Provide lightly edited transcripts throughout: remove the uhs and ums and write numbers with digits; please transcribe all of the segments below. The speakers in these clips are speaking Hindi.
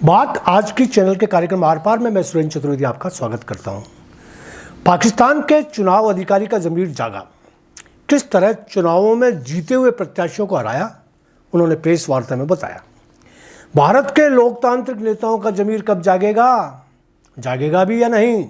बात आज की चैनल के कार्यक्रम आर पार में मैं सुरेंद्र चतुर्वेदी आपका स्वागत करता हूं। पाकिस्तान के चुनाव अधिकारी का ज़मीर जागा, किस तरह चुनावों में जीते हुए प्रत्याशियों को हराया, उन्होंने प्रेस वार्ता में बताया। भारत के लोकतांत्रिक नेताओं का ज़मीर कब जागेगा भी या नहीं?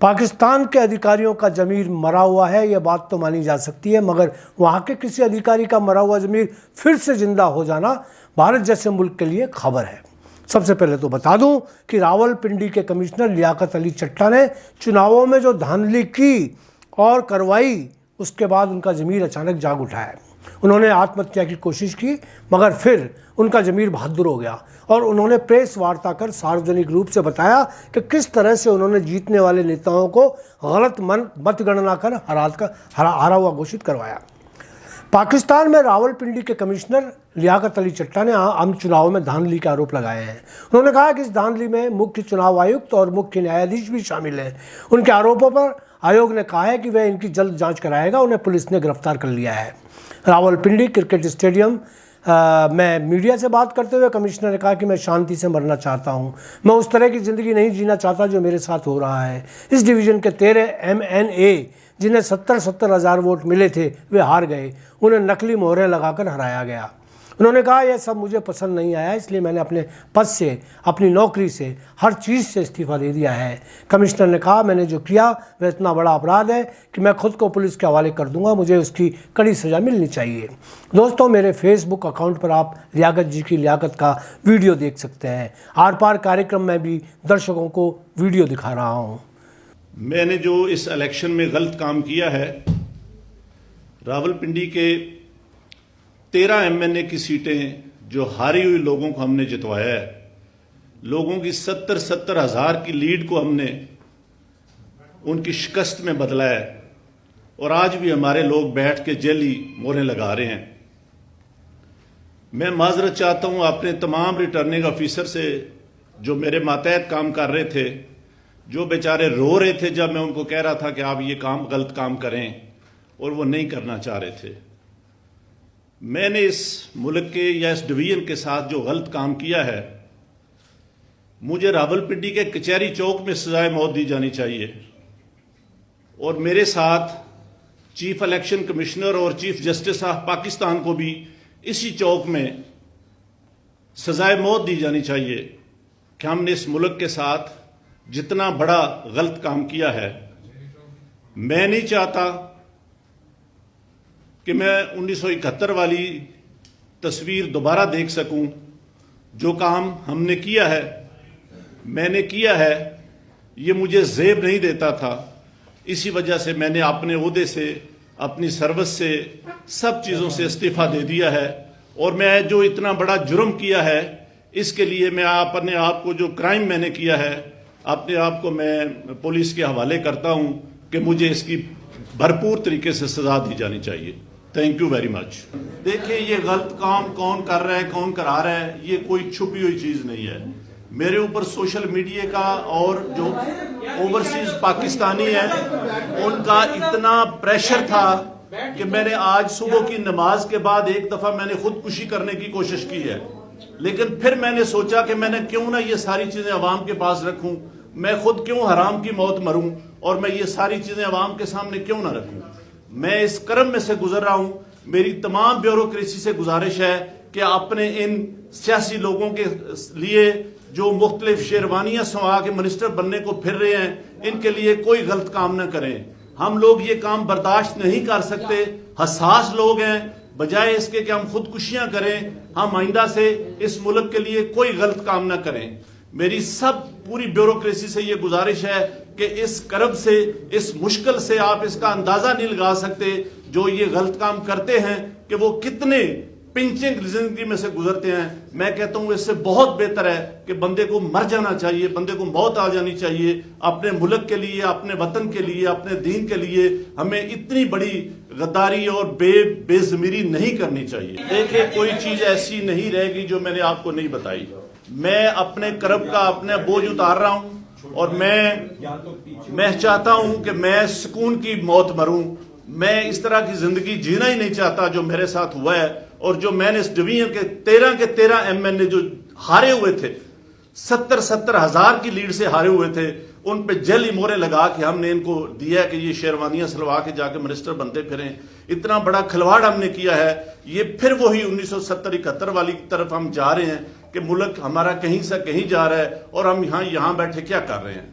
पाकिस्तान के अधिकारियों का ज़मीर मरा हुआ है, यह बात तो मानी जा सकती है, मगर वहाँ के किसी अधिकारी का मरा हुआ ज़मीर फिर से जिंदा हो जाना भारत जैसे मुल्क के लिए खबर है। सबसे पहले तो बता दूं कि रावलपिंडी के कमिश्नर लियाकत अली चट्टा ने चुनावों में जो धांधली की और करवाई, उसके बाद उनका ज़मीर अचानक जाग उठा है। उन्होंने आत्महत्या की कोशिश की, मगर फिर उनका ज़मीर बहादुर हो गया और उन्होंने प्रेस वार्ता कर सार्वजनिक रूप से बताया कि किस तरह से उन्होंने जीतने वाले नेताओं को गलत मतगणना कर हारा हुआ घोषित करवाया। पाकिस्तान में रावलपिंडी के कमिश्नर लियाकत अली चट्टा ने आम चुनाव में धांधली के आरोप लगाए हैं। उन्होंने कहा कि इस धांधली में मुख्य चुनाव आयुक्त और मुख्य न्यायाधीश भी शामिल हैं। उनके आरोपों पर आयोग ने कहा है कि वह इनकी जल्द जांच कराएगा। उन्हें पुलिस ने गिरफ्तार कर लिया है। रावलपिंडी क्रिकेट स्टेडियम में मीडिया से बात करते हुए कमिश्नर ने कहा कि मैं शांति से मरना चाहता हूं। मैं उस तरह की ज़िंदगी नहीं जीना चाहता जो मेरे साथ हो रहा है। इस डिवीज़न के 13 MNA जिन्हें 70 हज़ार वोट मिले थे, वे हार गए। उन्हें नकली मोहरें लगाकर हराया गया। उन्होंने कहा यह सब मुझे पसंद नहीं आया, इसलिए मैंने अपने पद से, अपनी नौकरी से, हर चीज़ से इस्तीफ़ा दे दिया है। कमिश्नर ने कहा मैंने जो किया वह इतना बड़ा अपराध है कि मैं खुद को पुलिस के हवाले कर दूंगा। मुझे उसकी कड़ी सज़ा मिलनी चाहिए। दोस्तों, मेरे फेसबुक अकाउंट पर आप लियाकत जी की लियाकत का वीडियो देख सकते हैं। आर पार कार्यक्रम में भी दर्शकों को वीडियो दिखा रहा हूँ। मैंने जो इस इलेक्शन में गलत काम किया है, रावलपिंडी के 13 MNA की सीटें जो हारी हुई लोगों को हमने जितवाया है, लोगों की 70 हज़ार की लीड को हमने उनकी शिकस्त में बदला है और आज भी हमारे लोग बैठ के जेली मोहरें लगा रहे हैं। मैं माजरत चाहता हूं अपने तमाम रिटर्निंग ऑफिसर से जो मेरे मातहत काम कर रहे थे, जो बेचारे रो रहे थे जब मैं उनको कह रहा था कि आप ये काम गलत काम करें और वो नहीं करना चाह रहे थे। मैंने इस मुल्क के या इस डिवीजन के साथ जो गलत काम किया है, मुझे रावलपिंडी के कचहरी चौक में सजाए मौत दी जानी चाहिए और मेरे साथ चीफ इलेक्शन कमिश्नर और चीफ जस्टिस ऑफ पाकिस्तान को भी इसी चौक में सजाए मौत दी जानी चाहिए कि हमने इस मुल्क के साथ जितना बड़ा गलत काम किया है। मैं नहीं चाहता कि मैं 1971 वाली तस्वीर दोबारा देख सकूं। जो काम हमने किया है, मैंने किया है, ये मुझे ज़ेब नहीं देता था। इसी वजह से मैंने अपने ओहदे से, अपनी सर्विस से, सब चीज़ों से इस्तीफ़ा दे दिया है और मैं जो इतना बड़ा जुर्म किया है, इसके लिए मैं अपने आप को, जो क्राइम मैंने किया है, अपने आप को मैं पुलिस के हवाले करता हूं कि मुझे इसकी भरपूर तरीके से सजा दी जानी चाहिए। Thank you very much. देखिए, ये गलत काम कौन कर रहा है, कौन करा रहा है, ये कोई छुपी हुई चीज नहीं है। मेरे ऊपर सोशल मीडिया का और जो ओवरसीज पाकिस्तानी है उनका इतना प्रेशर था कि मैंने आज सुबह की नमाज के बाद एक दफा मैंने खुदकुशी करने की कोशिश की है, लेकिन फिर मैंने सोचा कि मैंने क्यों ना ये सारी चीजें अवाम के पास रखूं, मैं खुद क्यों हराम की मौत मरूं और मैं ये सारी चीजें अवाम के सामने क्यों ना रखूं। मैं इस क्रम में से गुजर रहा हूं। मेरी तमाम ब्यूरोक्रेसी से गुजारिश है कि अपने इन सियासी लोगों के लिए जो मुख्तलिफ शेरवानियां सवा के मिनिस्टर बनने को फिर रहे हैं, इनके लिए कोई गलत काम ना करें। हम लोग ये काम बर्दाश्त नहीं कर सकते। हसास लोग हैं, बजाय इसके कि हम खुदकुशियां करें, हम आइंदा से इस मुल्क के लिए कोई गलत काम ना करें। मेरी सब पूरी ब्यूरोक्रेसी से ये गुजारिश है कि इस कर्ब से, इस मुश्किल से आप इसका अंदाजा नहीं लगा सकते जो ये गलत काम करते हैं कि वो कितने पिंचिंग जिंदगी में से गुजरते हैं। मैं कहता हूं इससे बहुत बेहतर है कि बंदे को मर जाना चाहिए, बंदे को मौत आ जानी चाहिए। अपने मुल्क के लिए, अपने वतन के लिए, अपने दीन के लिए हमें इतनी बड़ी गद्दारी और बेज़मीरी नहीं करनी चाहिए। देखिए, कोई चीज ऐसी नहीं रहेगी जो मैंने आपको नहीं बताई। मैं अपने कर्ब का अपने बोझ उतार रहा हूं और मैं चाहता हूं कि मैं सुकून की मौत मरूं। मैं इस तरह की जिंदगी जीना ही नहीं चाहता जो मेरे साथ हुआ है और जो मैंने इस डिवीजन के 13 MNA जो हारे हुए थे, 70 हजार की लीड से हारे हुए थे, उन पे जेली मोहरें लगा के हमने इनको दिया कि ये शेरवानियां सलवा के जाके मिनिस्टर बनते फिरें। इतना बड़ा खिलवाड़ हमने किया है। ये फिर वही 1970-71 वाली तरफ हम जा रहे हैं कि मुल्क हमारा कहीं से कहीं जा रहा है और हम यहां बैठे क्या कर रहे हैं।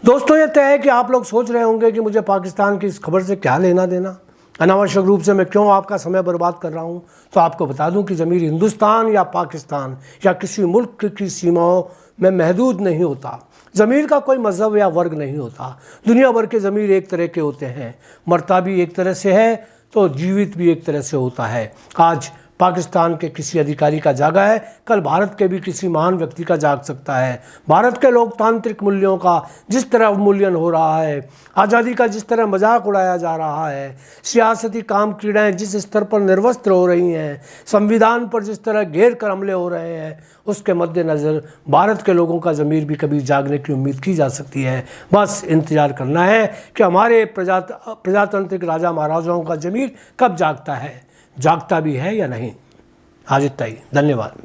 दोस्तों, ये तय है कि आप लोग सोच रहे होंगे कि मुझे पाकिस्तान की इस खबर से क्या लेना देना, अनावश्यक रूप से मैं क्यों आपका समय बर्बाद कर रहा हूँ। तो आपको बता दूं कि ज़मीर हिंदुस्तान या पाकिस्तान या किसी मुल्क की सीमाओं में महदूद नहीं होता। ज़मीर का कोई मज़हब या वर्ग नहीं होता। दुनिया भर के ज़मीर एक तरह के होते हैं। मरता भी एक तरह से है तो जीवित भी एक तरह से होता है। आज पाकिस्तान के किसी अधिकारी का जागा है, कल भारत के भी किसी महान व्यक्ति का जाग सकता है। भारत के लोकतांत्रिक मूल्यों का जिस तरह अवमूल्यन हो रहा है, आज़ादी का जिस तरह मजाक उड़ाया जा रहा है, सियासती काम क्रीड़ाएँ जिस स्तर पर निर्वस्त्र हो रही हैं, संविधान पर जिस तरह घेर कर हमले हो रहे हैं, उसके मद्देनज़र भारत के लोगों का ज़मीर भी कभी जागने की उम्मीद की जा सकती है। बस इंतज़ार करना है कि हमारे प्रजातांत्रिक राजा महाराजाओं का ज़मीर कब जागता है, जागता भी है या नहीं। आज इतना ही, धन्यवाद।